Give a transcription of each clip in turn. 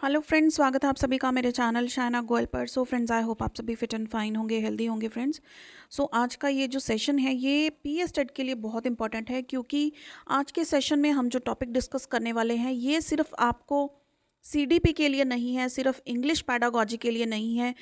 Hello friends, स्वागत है आप सभी का मेरे चैनल शायना गोयल पर। सो फ्रेंड्स, आई होप आप सभी फिट एंड फाइन होंगे, हेल्दी होंगे फ्रेंड्स। सो आज का ये जो सेशन है ये पीएस टेट के लिए बहुत इंपॉर्टेंट है, क्योंकि आज के सेशन में हम जो टॉपिक डिस्कस करने वाले हैं ये सिर्फ आपको सीडीपी के लिए नहीं है, सिर्फ इंग्लिश पैडागॉजी के लिए नहीं है,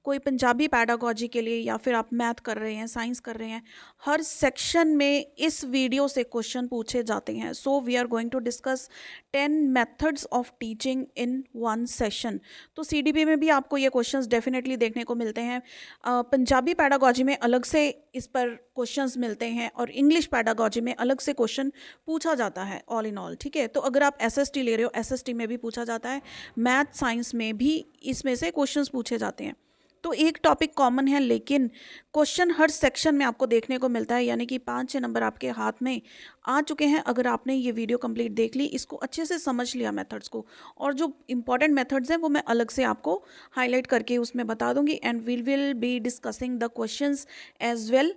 कोई पंजाबी पैडागॉजी के लिए, या फिर आप मैथ कर रहे हैं, साइंस कर रहे हैं, हर सेक्शन में इस वीडियो से क्वेश्चन पूछे जाते हैं। So we are going to discuss 10 methods of teaching in one session. तो सीडीपी में भी आपको ये क्वेश्चंस डेफिनेटली देखने को मिलते हैं। पंजाबी पैडागॉजी में अलग से इस पर क्वेश्चंस मिलते हैं और इंग्लिश पैडागॉजी में अलग से क्वेश्चन पूछा जाता है ऑल इन ऑल। ठीक है, तो अगर आप एसएसटी ले रहे हो, एसएसटी में भी पूछा जाता है, मैथ साइंस में भी इसमें से क्वेश्चंस पूछे जाते हैं। तो एक टॉपिक कॉमन है, लेकिन क्वेश्चन हर सेक्शन में आपको देखने को मिलता है, यानी कि 5-6 नंबर आपके हाथ में आ चुके हैं अगर आपने ये वीडियो कंप्लीट देख ली, इसको अच्छे से समझ लिया मेथड्स को। और जो इंपॉर्टेंट मेथड्स हैं वो मैं अलग से आपको हाईलाइट करके उसमें बता दूंगी, and we will be discussing the questions as well.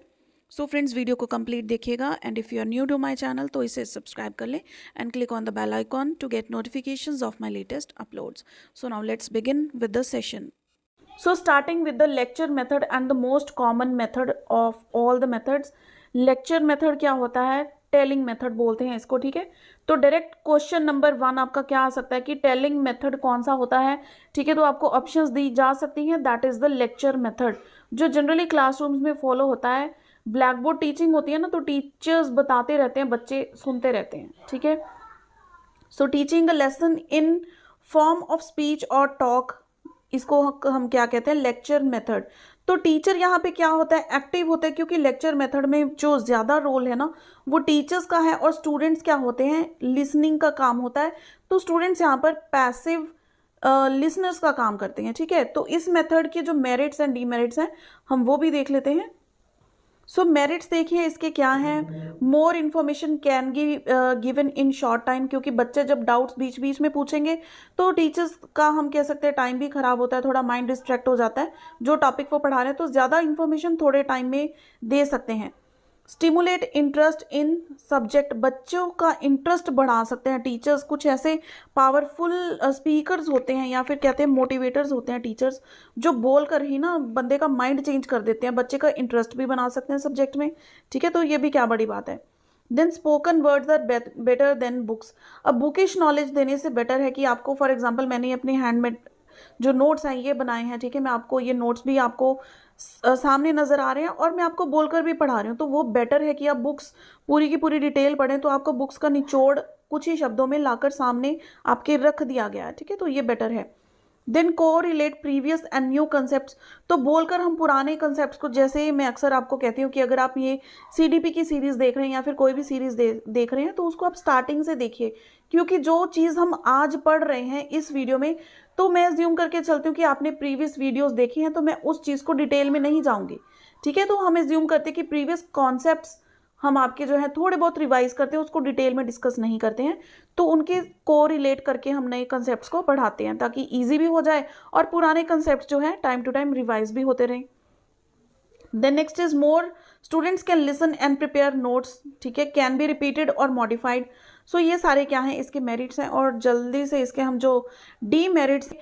So friends, video को कंप्लीट देखिएगा, and if you are new to my channel तो इसे सब्सक्राइब कर लें and click on the bell icon to get notifications of my latest uploads. So now let's begin with the session. So starting with the lecture method and the most common method of all the methods, lecture method क्या होता है? Telling method बोलते हैं इसको। ठीक है, तो direct question number 1 आपका क्या आ सकता है कि टेलिंग मेथड कौन सा होता है? ठीक है, तो आपको ऑप्शंस दी जा सकती हैं। That is the lecture method, जो जनरली क्लासरूम्स में फॉलो होता है। ब्लैक बोर्ड टीचिंग होती है ना, तो टीचर्स बताते रहते हैं, बच्चे सुनते रहते हैं। ठीक है, so teaching a lesson in form of speech और टॉक, इसको हम क्या कहते हैं? Lecture method. तो टीचर यहाँ पे क्या होता है? एक्टिव होता है, क्योंकि लेक्चर मेथड में जो ज़्यादा रोल है ना वो टीचर्स का है, और स्टूडेंट्स क्या होते हैं? लिसनिंग का काम होता है। तो स्टूडेंट्स यहाँ पर पैसिव लिसनर्स का काम करते हैं। ठीक है, तो इस मेथड के जो मेरिट्स एंड डीमेरिट्स हैं हम वो भी देख लेते हैं। सो मेरिट्स देखिए इसके क्या हैं? More information can given in short time, क्योंकि बच्चे जब डाउट्स बीच बीच में पूछेंगे तो टीचर्स का हम कह सकते हैं टाइम भी खराब होता है, थोड़ा माइंड डिस्ट्रैक्ट हो जाता है जो टॉपिक वो पढ़ा रहे हैं, तो ज़्यादा इन्फॉर्मेशन थोड़े टाइम में दे सकते हैं। स्टिमुलेट इंटरेस्ट इन सब्जेक्ट, बच्चों का इंटरेस्ट बढ़ा सकते हैं टीचर्स। कुछ ऐसे पावरफुल स्पीकर्स होते हैं या फिर कहते हैं मोटिवेटर्स होते हैं टीचर्स, जो बोल कर ही ना बंदे का माइंड चेंज कर देते हैं, बच्चे का इंटरेस्ट भी बना सकते हैं सब्जेक्ट में। ठीक है, तो ये भी क्या बड़ी बात है। Then spoken words are better than books, अब बुकिश नॉलेज देने से बेटर है कि आपको, फॉर एग्जाम्पल मैंने अपने हैंडमेड जो नोट्स हैं ये बनाए हैं। ठीक है, मैं आपको ये नोट्स भी आपको सामने नज़र आ रहे हैं और मैं आपको बोलकर भी पढ़ा रही हूँ, तो वो बेटर है कि आप बुक्स पूरी की पूरी डिटेल पढ़ें, तो आपको बुक्स का निचोड़ कुछ ही शब्दों में लाकर सामने आपके रख दिया गया है। ठीक है, तो ये बेटर है। देन को relate previous and new concept, तो बोलकर हम पुराने कंसेप्ट को, जैसे मैं अक्सर आपको कहती हूँ कि अगर आप ये सीडीपी की सीरीज़ देख रहे हैं या फिर कोई भी सीरीज़ देख रहे हैं तो उसको आप स्टार्टिंग से देखिए, क्योंकि जो चीज़ हम आज पढ़ रहे हैं इस वीडियो में, तो मैं एज्यूम करके चलती हूँ कि आपने प्रीवियस वीडियोज़ देखी हैं, तो मैं उस चीज़ को डिटेल में नहीं जाऊँगी। ठीक है, तो हम एज्यूम करते हैं कि प्रीवियस कॉन्सेप्ट्स हम आपके जो है थोड़े बहुत रिवाइज करते हैं, उसको डिटेल में डिस्कस नहीं करते हैं, तो उनके को रिलेट करके हम नए कंसेप्ट्स को पढ़ाते हैं ताकि इजी भी हो जाए और पुराने कंसेप्ट्स जो है टाइम टू टाइम रिवाइज भी होते रहें। Then next is more students can listen and prepare notes. ठीक है, कैन बी रिपीटेड और मॉडिफाइड। सो ये सारे क्या हैं? इसके मेरिट्स हैं, और जल्दी से इसके हम जो D merits,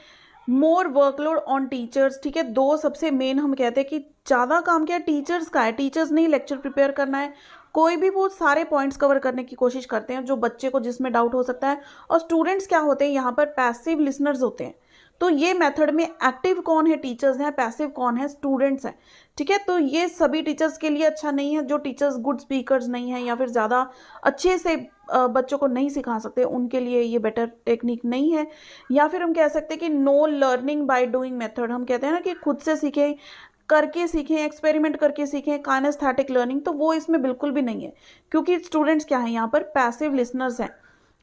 more workload on teachers. ठीक है, दो सबसे मेन हम कहते हैं कि ज़्यादा काम क्या टीचर्स का है, टीचर्स नहीं लेक्चर प्रिपेयर करना है, कोई भी वो सारे पॉइंट्स कवर करने की कोशिश करते हैं जो बच्चे को जिसमें डाउट हो सकता है, और स्टूडेंट्स क्या होते हैं यहाँ पर? पैसिव लिसनर्स होते हैं। तो ये मेथड में एक्टिव कौन है? टीचर्स हैं। पैसिव कौन है? स्टूडेंट्स हैं। ठीक है, तो ये सभी टीचर्स के लिए अच्छा नहीं है, जो टीचर्स गुड स्पीकर्स नहीं हैं या फिर ज़्यादा अच्छे से बच्चों को नहीं सिखा सकते, उनके लिए ये बेटर टेक्निक नहीं है। या फिर हम कह सकते हैं कि know learning by doing method, हम कहते हैं ना कि खुद से सीखें, करके सीखें, एक्सपेरिमेंट करके सीखें, काइनेस्थेटिक लर्निंग, तो वो इसमें बिल्कुल भी नहीं है, क्योंकि स्टूडेंट्स क्या है यहाँ पर? पैसिव लिसनर्स हैं।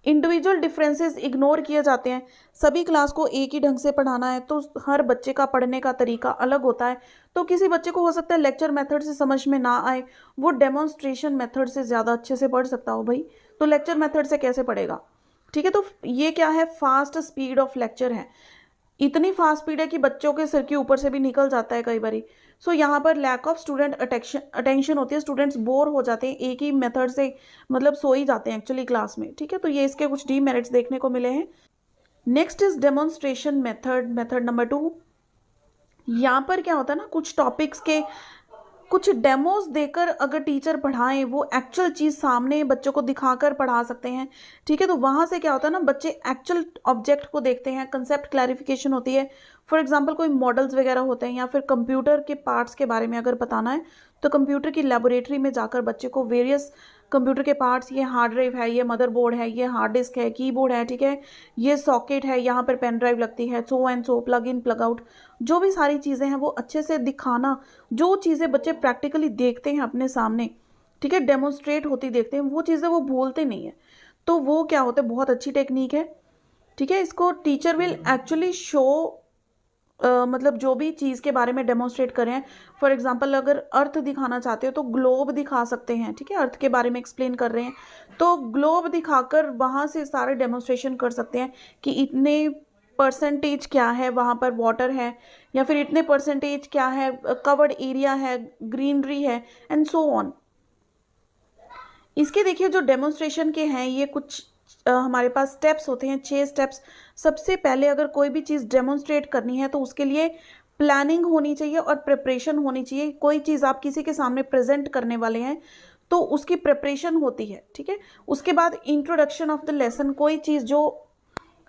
इंडिविजुअल डिफरेंसेस इग्नोर किए जाते हैं, सभी क्लास को एक ही ढंग से पढ़ाना है, तो हर बच्चे का पढ़ने का तरीका अलग होता है, तो किसी बच्चे को हो सकता है लेक्चर मेथड से समझ में ना आए, वो डेमोन्स्ट्रेशन मेथड से ज़्यादा अच्छे से पढ़ सकता हो भाई, तो लेक्चर मेथड से कैसे पढ़ेगा? ठीक है, तो ये क्या है? फास्ट स्पीड ऑफ लेक्चर है, इतनी फास्ट स्पीड है कि बच्चों के सिर के ऊपर से भी निकल जाता है कई बारी। सो यहाँ पर लैक ऑफ स्टूडेंट अटेंशन होती है, स्टूडेंट्स बोर हो जाते हैं, एक ही मेथड से मतलब सो ही जाते हैं एक्चुअली क्लास में। ठीक है, तो ये इसके कुछ डीमेरिट्स देखने को मिले हैं। Next is demonstration method, method number 2। यहाँ पर क्या होता है ना, कुछ टॉपिक्स के कुछ डेमोज देकर अगर टीचर पढ़ाएं, वो एक्चुअल चीज़ सामने बच्चों को दिखाकर पढ़ा सकते हैं, ठीक है। तो वहाँ से क्या होता है ना, बच्चे एक्चुअल ऑब्जेक्ट को देखते हैं, कंसेप्ट क्लैरिफिकेशन होती है। फॉर एग्जांपल कोई मॉडल्स वगैरह होते हैं या फिर कंप्यूटर के पार्ट्स के बारे में अगर बताना है, तो कंप्यूटर की लेबोरेटरी में जाकर बच्चे को वेरियस कंप्यूटर के पार्ट्स, ये हार्ड ड्राइव है, ये मदरबोर्ड है, ये हार्ड डिस्क है, कीबोर्ड है, ठीक है, ये सॉकेट है, यहाँ पर पेन ड्राइव लगती है, so and so, plug in plug out, जो भी सारी चीज़ें हैं वो अच्छे से दिखाना। जो चीज़ें बच्चे प्रैक्टिकली देखते हैं अपने सामने, ठीक है, डेमोन्स्ट्रेट होती देखते हैं, वो चीज़ें वो भूलते नहीं है। तो वो क्या होता है, बहुत अच्छी टेक्निक है, ठीक है। इसको टीचर विल एक्चुअली शो, मतलब जो भी चीज़ के बारे में डेमोन्स्ट्रेट करें। फॉर एग्जांपल अगर अर्थ दिखाना चाहते हो तो ग्लोब दिखा सकते हैं, ठीक है, अर्थ के बारे में एक्सप्लेन कर रहे हैं तो ग्लोब दिखाकर वहाँ से सारे डेमोन्स्ट्रेशन कर सकते हैं कि इतने परसेंटेज क्या है वहाँ पर वाटर है, या फिर इतने परसेंटेज क्या है कवर्ड एरिया है, ग्रीनरी है, एंड सो ऑन। इसके देखिए जो डेमोन्स्ट्रेशन के हैं ये कुछ हमारे पास स्टेप्स होते हैं, 6 स्टेप्स। सबसे पहले अगर कोई भी चीज़ डेमोन्स्ट्रेट करनी है तो उसके लिए प्लानिंग होनी चाहिए और प्रिपरेशन होनी चाहिए। कोई चीज़ आप किसी के सामने प्रेजेंट करने वाले हैं तो उसकी प्रिपरेशन होती है, ठीक है। उसके बाद इंट्रोडक्शन ऑफ द लेसन, कोई चीज़ जो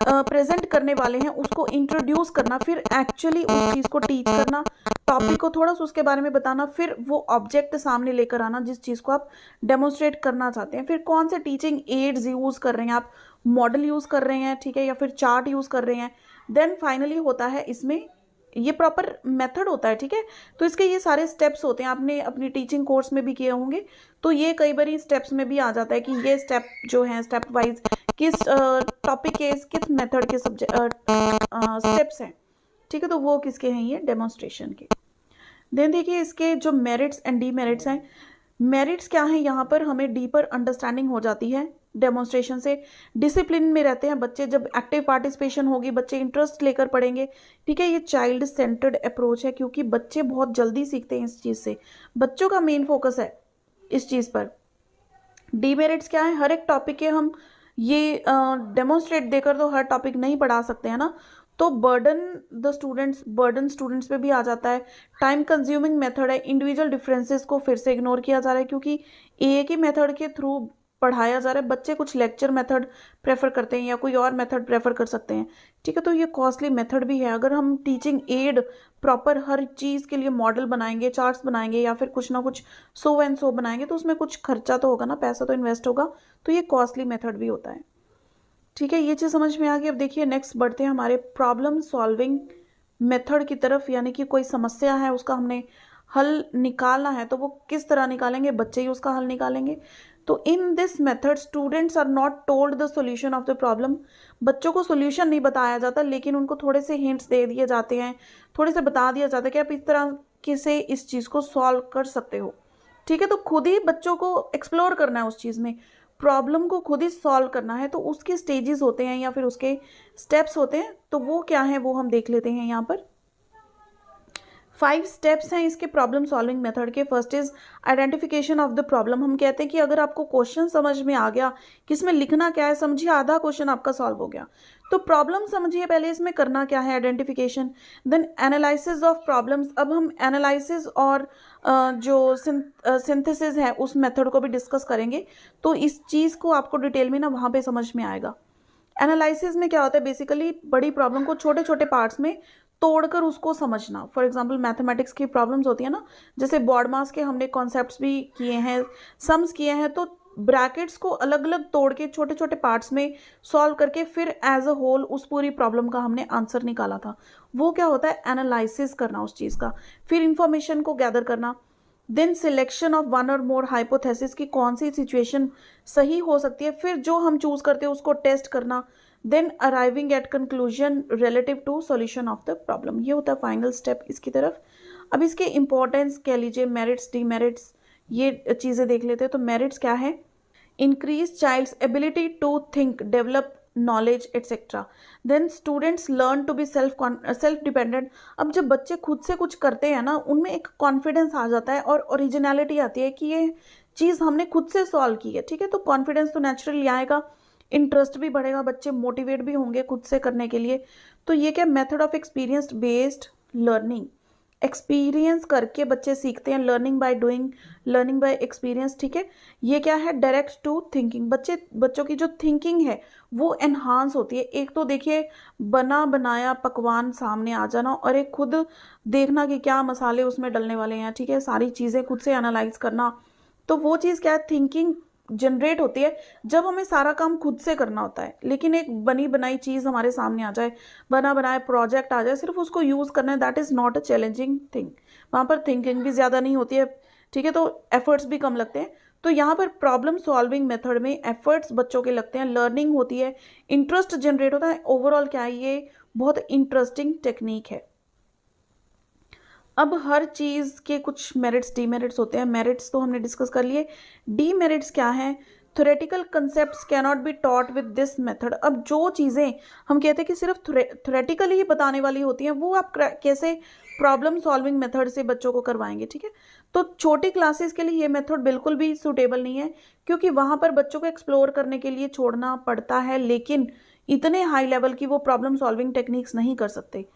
प्रेजेंट करने वाले हैं उसको इंट्रोड्यूस करना, फिर एक्चुअली उस चीज़ को टीच करना, टॉपिक को थोड़ा सा उसके बारे में बताना, फिर वो ऑब्जेक्ट सामने लेकर आना जिस चीज़ को आप डेमोन्स्ट्रेट करना चाहते हैं, फिर कौन से टीचिंग एड्स यूज़ कर रहे हैं आप, मॉडल यूज़ कर रहे हैं, ठीक है, या फिर चार्ट यूज़ कर रहे हैं। देन फाइनली होता है इसमें ये प्रॉपर मेथड होता है, ठीक है। तो इसके ये सारे स्टेप्स होते हैं, आपने अपनी टीचिंग कोर्स में भी किए होंगे, तो ये कई बार स्टेप्स में भी आ जाता है कि ये स्टेप जो हैं स्टेप वाइज किस टॉपिक के किस मेथड के स्टेप्स हैं, ठीक है। तो वो किसके हैं, ये डेमोन्स्ट्रेशन के। देन देखिए इसके जो मेरिट्स एंड डीमेरिट्स हैं। मेरिट्स क्या हैं, यहाँ पर हमें डीपर अंडरस्टैंडिंग हो जाती है डेमोन्स्ट्रेशन से, डिसिप्लिन में रहते हैं बच्चे, जब एक्टिव पार्टिसिपेशन होगी बच्चे इंटरेस्ट लेकर पढ़ेंगे, ठीक है। ये चाइल्ड सेंटर्ड अप्रोच है क्योंकि बच्चे बहुत जल्दी सीखते हैं इस चीज़ से, बच्चों का मेन फोकस है इस चीज़ पर। डीमेरिट्स क्या है, हर एक टॉपिक के हम ये डेमोन्स्ट्रेट देकर तो हर टॉपिक नहीं पढ़ा सकते हैं ना, तो बर्डन स्टूडेंट्स पे भी आ जाता है। टाइम कंज्यूमिंग मेथड है, इंडिविजुअल डिफरेंसेस को फिर से इग्नोर किया जा रहा है क्योंकि एक ही मेथड के थ्रू पढ़ाया जा रहा है। बच्चे कुछ लेक्चर मेथड प्रेफर करते हैं या कोई और मेथड प्रेफर कर सकते हैं, ठीक है। तो ये कॉस्टली मेथड भी है। अगर हम टीचिंग एड प्रॉपर हर चीज़ के लिए मॉडल बनाएंगे, चार्ट्स बनाएंगे या फिर कुछ ना कुछ सो एंड सो बनाएंगे तो उसमें कुछ खर्चा तो होगा ना, पैसा तो इन्वेस्ट होगा, तो ये कॉस्टली मेथड भी होता है, ठीक है। ये चीज़ समझ में आ गई। अब देखिए नेक्स्ट बढ़ते हैं हमारे प्रॉब्लम सॉल्विंग मेथड की तरफ, यानी कि कोई समस्या है उसका हमने हल निकालना है तो वो किस तरह निकालेंगे, बच्चे ही उसका हल निकालेंगे। तो in this method students are not told the solution of the problem, बच्चों को सॉल्यूशन नहीं बताया जाता लेकिन उनको थोड़े से हिंट्स दे दिए जाते हैं, थोड़े से बता दिया जाता है कि आप इस तरह से इस चीज़ को सॉल्व कर सकते हो, ठीक है। तो खुद ही बच्चों को एक्सप्लोर करना है उस चीज़ में, प्रॉब्लम को खुद ही सॉल्व करना है। तो उसके स्टेजेस होते हैं या फिर उसके स्टेप्स होते हैं, तो वो क्या है वो हम देख लेते हैं यहाँ पर। 5 स्टेप्स हैं इसके प्रॉब्लम सॉल्विंग मेथड के। First is identification of the problem. हम कहते हैं कि अगर आपको क्वेश्चन समझ में आ गया कि इसमें लिखना क्या है, समझिए आधा क्वेश्चन आपका सॉल्व हो गया। तो प्रॉब्लम समझिए पहले, इसमें करना क्या है, identification. Then analysis of problems. अब हम एनालिसिस और जो सिंथेसिस है उस मेथड को भी डिस्कस करेंगे, तो इस चीज़ को आपको डिटेल में ना वहाँ पे समझ में आएगा। एनालिसिस में क्या होता है, बेसिकली बड़ी प्रॉब्लम को छोटे छोटे पार्ट्स में तोड़कर उसको समझना। फॉर एग्जांपल मैथमेटिक्स की प्रॉब्लम्स होती है ना, जैसे बॉड मास के हमने कॉन्सेप्ट्स भी किए हैं, सम्स किए हैं, तो ब्रैकेट्स को अलग अलग तोड़ के छोटे छोटे पार्ट्स में सॉल्व करके फिर एज अ होल उस पूरी प्रॉब्लम का हमने आंसर निकाला था। वो क्या होता है, एनालिसिस करना उस चीज़ का, फिर इंफॉर्मेशन को गैदर करना। देन सिलेक्शन ऑफ वन और मोर हाइपोथेसिस की कौन सी सिचुएशन सही हो सकती है, फिर जो हम चूज करते हैं उसको टेस्ट करना। Then arriving at conclusion relative to solution of the problem. ये होता है फाइनल स्टेप इसकी तरफ। अब इसके इंपॉर्टेंस कह लीजिए, मेरिट्स डीमेरिट्स, ये चीज़ें देख लेते हैं। तो मेरिट्स क्या है, increase child's ability to think, develop knowledge etcetera. Then students learn to be self dependent. अब जब बच्चे खुद से कुछ करते हैं ना, उनमें एक कॉन्फिडेंस आ जाता है और ओरिजिनलिटी आती है कि ये चीज़ हमने खुद से सॉल्व की है, ठीक है। तो कॉन्फिडेंस तो नेचुरली आएगा। इंटरेस्ट भी बढ़ेगा, बच्चे मोटिवेट भी होंगे खुद से करने के लिए। तो ये क्या, method of experience based learning, experience करके बच्चे सीखते हैं, learning by doing, learning by experience, ठीक है। ये क्या है, डायरेक्ट टू थिंकिंग, बच्चों की जो थिंकिंग है वो एनहांस होती है। एक तो देखिए बना बनाया पकवान सामने आ जाना, और एक खुद देखना कि क्या मसाले उसमें डलने वाले हैं, ठीक है, सारी चीज़ें खुद से एनालाइज करना। तो वो चीज़ क्या है, थिंकिंग जनरेट होती है जब हमें सारा काम खुद से करना होता है। लेकिन एक बनी बनाई चीज़ हमारे सामने आ जाए, बना बनाया प्रोजेक्ट आ जाए, सिर्फ उसको यूज़ करना है, that is not a challenging thing. वहाँ पर थिंकिंग भी ज़्यादा नहीं होती है, ठीक है, तो एफर्ट्स भी कम लगते हैं। तो यहाँ पर प्रॉब्लम सॉल्विंग मेथड में एफर्ट्स बच्चों के लगते हैं, लर्निंग होती है, इंटरेस्ट जनरेट होता है। ओवरऑल क्या है, ये बहुत इंटरेस्टिंग टेक्निक है। अब हर चीज़ के कुछ मेरिट्स डीमेरिट्स होते हैं। मेरिट्स तो हमने डिस्कस कर लिए, डीमेरिट्स क्या हैं, theoretical concepts cannot be taught with this method. अब जो चीज़ें हम कहते हैं कि सिर्फ थ्योरेटिकली ही बताने वाली होती हैं, वो आप कैसे प्रॉब्लम सॉल्विंग मेथड से बच्चों को करवाएंगे, ठीक है। तो छोटी क्लासेस के लिए ये मेथड बिल्कुल भी सूटेबल नहीं है, क्योंकि वहाँ पर बच्चों को एक्सप्लोर करने के लिए छोड़ना पड़ता है, लेकिन इतने हाई लेवल की वो प्रॉब्लम सॉल्विंग टेक्निक्स नहीं कर सकते।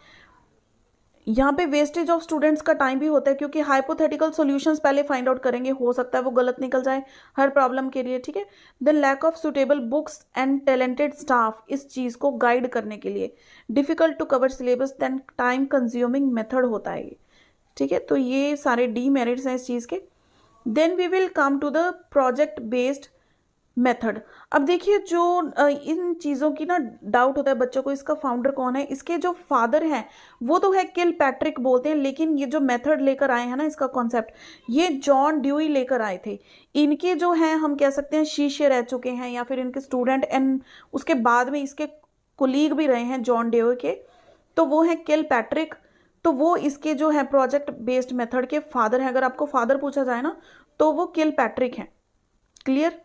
यहाँ पे वेस्टेज ऑफ स्टूडेंट्स का टाइम भी होता है, क्योंकि हाइपोथेटिकल सॉल्यूशंस पहले फाइंड आउट करेंगे, हो सकता है वो गलत निकल जाए हर प्रॉब्लम के लिए, ठीक है। Then lack of suitable books and talented staff, इस चीज़ को गाइड करने के लिए, difficult to cover syllabus, then time consuming method होता है ये, ठीक है। तो ये सारे डीमेरिट्स हैं इस चीज़ के। Then we will come to the project based method. अब देखिए जो इन चीज़ों की ना डाउट होता है बच्चों को, इसका फाउंडर कौन है, इसके जो फादर हैं वो तो है किल पैट्रिक बोलते हैं, लेकिन ये जो मेथड लेकर आए हैं ना, इसका कॉन्सेप्ट, ये जॉन ड्यूई लेकर आए थे। इनके जो हैं हम कह सकते हैं शिष्य रह चुके हैं, या फिर इनके स्टूडेंट, एंड उसके बाद में इसके कुलीग भी रहे हैं जॉन ड्यूई के, तो वो हैं किल पैट्रिक। तो वो इसके जो है प्रोजेक्ट बेस्ड मेथड के फादर हैं। अगर आपको फादर पूछा जाए ना, तो वो किल पैट्रिक हैं। क्लियर।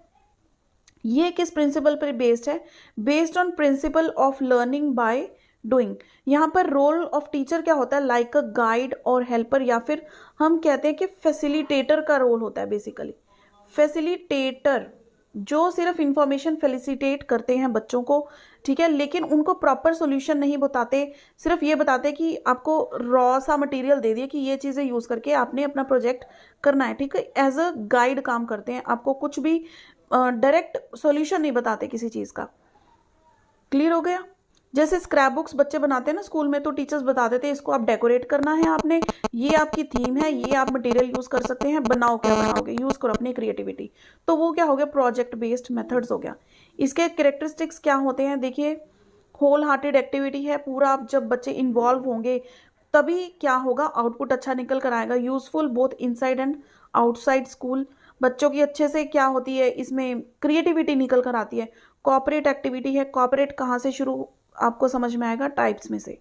ये किस प्रिंसिपल पर बेस्ड है, based on principle of learning by doing. यहाँ पर रोल ऑफ टीचर क्या होता है, लाइक अ गाइड और हेल्पर, या फिर हम कहते हैं कि फैसिलिटेटर का रोल होता है। बेसिकली फैसिलिटेटर जो सिर्फ इंफॉर्मेशन फैसिलिटेट करते हैं बच्चों को, ठीक है, लेकिन उनको प्रॉपर सॉल्यूशन नहीं बताते, सिर्फ ये बताते कि आपको रॉ सा मटेरियल दे दिए कि ये चीज़ें यूज़ करके आपने अपना प्रोजेक्ट करना है, ठीक है। एज अ गाइड काम करते हैं, आपको कुछ भी डायरेक्ट सॉल्यूशन नहीं बताते किसी चीज़ का। क्लियर हो गया। जैसे स्क्रैप बुक्स बच्चे बनाते हैं ना स्कूल में, तो टीचर्स बता देते हैं इसको आप डेकोरेट करना है, आपने ये आपकी थीम है, ये आप मटेरियल यूज़ कर सकते हैं, बनाओ क्या बनाओगे, यूज़ करो अपनी क्रिएटिविटी। तो वो क्या हो गया, प्रोजेक्ट बेस्ड मेथड्स हो गया। इसके कैरेक्टरिस्टिक्स क्या होते हैं, देखिए होल हार्टेड एक्टिविटी है पूरा। आप जब बच्चे इन्वॉल्व होंगे तभी क्या होगा, आउटपुट अच्छा निकल कर आएगा। Useful both inside and outside school, बच्चों की अच्छे से क्या होती है, इसमें क्रिएटिविटी निकल कर आती है। कॉपरेट एक्टिविटी है, कॉपरेट कहाँ से शुरू आपको समझ में आएगा, टाइप्स में से।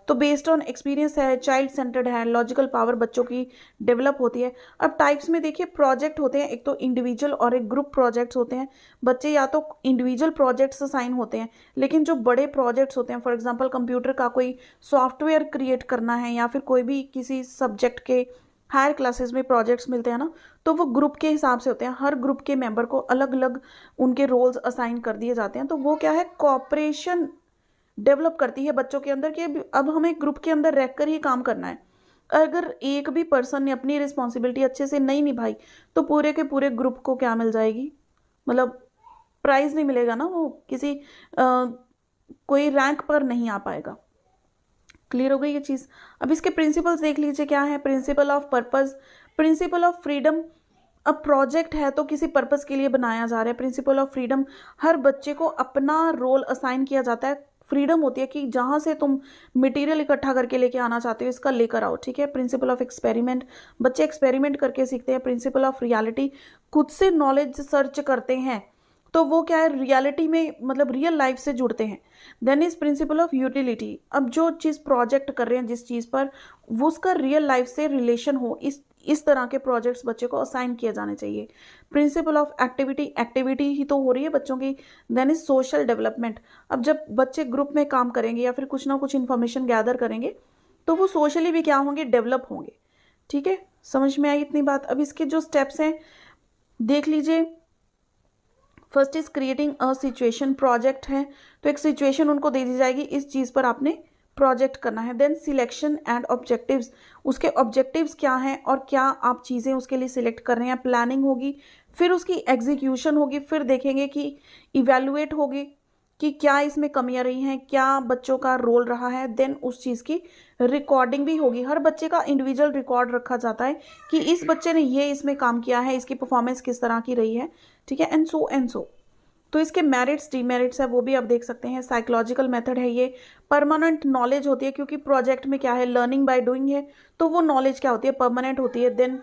तो बेस्ड ऑन एक्सपीरियंस है, चाइल्ड सेंटर्ड है, लॉजिकल पावर बच्चों की डेवलप होती है। अब टाइप्स में देखिए प्रोजेक्ट होते हैं, एक तो इंडिविजुअल और एक ग्रुप प्रोजेक्ट्स होते हैं। बच्चे या तो इंडिविजुअल प्रोजेक्ट्स असाइन होते हैं, लेकिन जो बड़े प्रोजेक्ट्स होते हैं, फॉर एग्जांपल कंप्यूटर का कोई सॉफ्टवेयर क्रिएट करना है, या फिर कोई भी किसी सब्जेक्ट के हायर क्लासेस में प्रोजेक्ट्स मिलते हैं ना, तो वो ग्रुप के हिसाब से होते हैं। हर ग्रुप के मेंबर को अलग अलग उनके रोल्स असाइन कर दिए जाते हैं। तो वो क्या है, कोऑपरेशन डेवलप करती है बच्चों के अंदर कि अब हमें ग्रुप के अंदर रहकर ही काम करना है। अगर एक भी पर्सन ने अपनी रिस्पॉन्सिबिलिटी अच्छे से नहीं निभाई, तो पूरे के पूरे ग्रुप को क्या मिल जाएगी, मतलब प्राइज नहीं मिलेगा ना, वो किसी कोई रैंक पर नहीं आ पाएगा। क्लियर हो गई ये चीज़। अब इसके प्रिंसिपल्स देख लीजिए क्या है, principle of purpose, principle of freedom. अब प्रोजेक्ट है तो किसी पर्पस के लिए बनाया जा रहा है। प्रिंसिपल ऑफ फ्रीडम, हर बच्चे को अपना रोल असाइन किया जाता है। फ्रीडम होती है कि जहाँ से तुम मटेरियल इकट्ठा करके लेके आना चाहते हो, इसका लेकर आओ, ठीक है। प्रिंसिपल ऑफ एक्सपेरिमेंट, बच्चे एक्सपेरिमेंट करके सीखते हैं। प्रिंसिपल ऑफ रियलिटी, खुद से नॉलेज सर्च करते हैं, तो वो क्या है, रियलिटी में मतलब रियल लाइफ से जुड़ते हैं। Then is principle of utility, अब जो चीज़ प्रोजेक्ट कर रहे हैं जिस चीज़ पर, वो उसका रियल लाइफ से रिलेशन हो, इस तरह के प्रोजेक्ट्स बच्चे को असाइन किए जाने चाहिए। प्रिंसिपल ऑफ एक्टिविटी, एक्टिविटी ही तो हो रही है बच्चों की। देन इज सोशल डेवलपमेंट, अब जब बच्चे ग्रुप में काम करेंगे या फिर कुछ ना कुछ इन्फॉर्मेशन गैदर करेंगे, तो वो सोशली भी क्या होंगे, डेवलप होंगे, ठीक है। समझ में आई इतनी बात। अब इसके जो स्टेप्स हैं देख लीजिए। First is creating a situation, project है तो एक सिचुएशन उनको दे दी जाएगी, इस चीज़ पर आपने प्रोजेक्ट करना है। देन सिलेक्शन एंड ऑब्जेक्टिव्स, उसके ऑब्जेक्टिव्स क्या हैं और क्या आप चीज़ें उसके लिए सिलेक्ट कर रहे हैं। प्लानिंग होगी, फिर उसकी एग्जीक्यूशन होगी, फिर देखेंगे कि इवेलुएट होगी कि क्या इसमें कमियां रही हैं, क्या बच्चों का रोल रहा है। देन उस चीज़ की रिकॉर्डिंग भी होगी, हर बच्चे का इंडिविजुअल रिकॉर्ड रखा जाता है कि इस बच्चे ने ये इसमें काम किया है, इसकी परफॉर्मेंस किस तरह की रही है, ठीक है, एंड सो। तो इसके मेरिट्स डीमेरिट्स है वो भी आप देख सकते हैं। साइकोलॉजिकल मेथड है ये, परमानेंट नॉलेज होती है क्योंकि प्रोजेक्ट में क्या है, लर्निंग बाय डूइंग है, तो वो नॉलेज क्या होती है, परमानेंट होती है। Then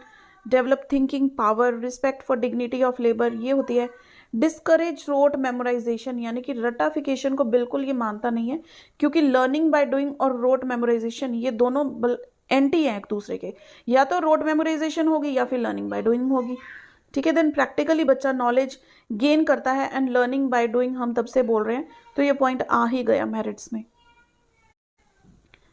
develop thinking power, respect for dignity of labour, ये होती है। डिस्करेज रोट मेमोराइजेशन, यानी कि रटाफिकेशन को बिल्कुल ये मानता नहीं है क्योंकि लर्निंग बाय डूइंग और रोट मेमोराइजेशन ये दोनों एंटी हैं एक दूसरे के, या तो रोट मेमोराइजेशन होगी या फिर लर्निंग बाय डूइंग होगी, ठीक है। देन प्रैक्टिकली बच्चा नॉलेज गेन करता है एंड लर्निंग बाय डूइंग हम तब से बोल रहे हैं, तो ये पॉइंट आ ही गया मेरिट्स में।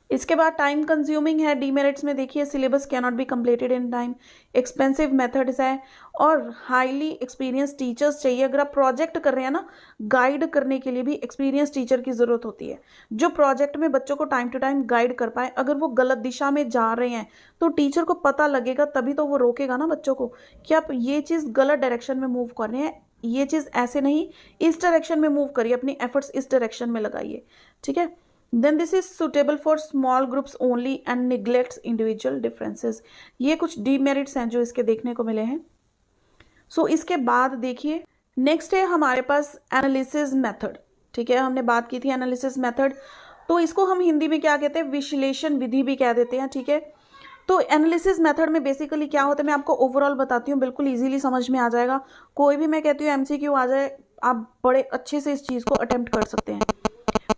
इसके बाद टाइम कंज्यूमिंग है डीमेरिट्स में, देखिए syllabus can not be completed in time, expensive methods है और हाईली एक्सपीरियंस टीचर्स चाहिए। अगर आप प्रोजेक्ट कर रहे हैं ना, गाइड करने के लिए भी एक्सपीरियंस टीचर की ज़रूरत होती है जो प्रोजेक्ट में बच्चों को टाइम टू टाइम गाइड कर पाए। अगर वो गलत दिशा में जा रहे हैं तो टीचर को पता लगेगा, तभी तो वो रोकेगा ना बच्चों को कि आप ये चीज़ गलत डायरेक्शन में मूव कर रहे हैं, ये चीज़ ऐसे नहीं, इस डायरेक्शन में मूव करिए, अपनी एफर्ट्स इस डायरेक्शन में लगाइए, ठीक है। Then this is suitable for small groups only and neglects individual differences, ये कुछ डीमेरिट्स हैं जो इसके देखने को मिले हैं। सो इसके बाद देखिए नेक्स्ट है हमारे पास एनालिसिस मेथड, ठीक है, हमने बात की थी एनालिसिस मेथड, तो इसको हम हिंदी में क्या कहते हैं, विश्लेषण विधि भी कह देते हैं, ठीक है। तो एनालिसिस मेथड में बेसिकली क्या होता है, मैं आपको ओवरऑल बताती हूँ, बिल्कुल इजीली समझ में आ जाएगा। कोई भी मैं कहती हूँ एमसीक्यू आ जाए, आप बड़े अच्छे से इस चीज़ को अटेम्प्ट कर सकते हैं।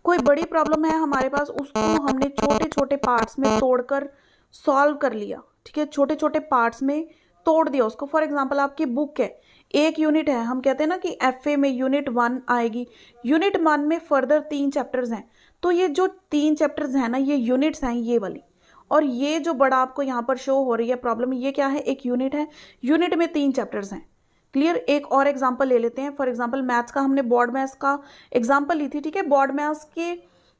कोई बड़ी प्रॉब्लम है हमारे पास, उसको हमने छोटे छोटे पार्ट्स में तोड़कर सॉल्व कर लिया, ठीक है, छोटे छोटे पार्ट्स में तोड़ दिया उसको। फॉर एग्जांपल आपकी बुक है, एक यूनिट है, हम कहते हैं ना कि एफए में यूनिट 1 आएगी, यूनिट 1 में फर्दर 3 चैप्टर्स हैं, तो ये जो 3 चैप्टर्स हैं ना, ये यूनिट्स हैं ये वाली, और ये जो बड़ा आपको यहाँ पर शो हो रही है प्रॉब्लम, ये क्या है, एक यूनिट है, यूनिट में 3 चैप्टर्स हैं। क्लियर। एक और एग्जांपल ले लेते हैं, फॉर एग्जांपल मैथ्स का, हमने बोर्ड मैथ्स का एग्जांपल ली थी, ठीक है। बोर्ड मैथ्स के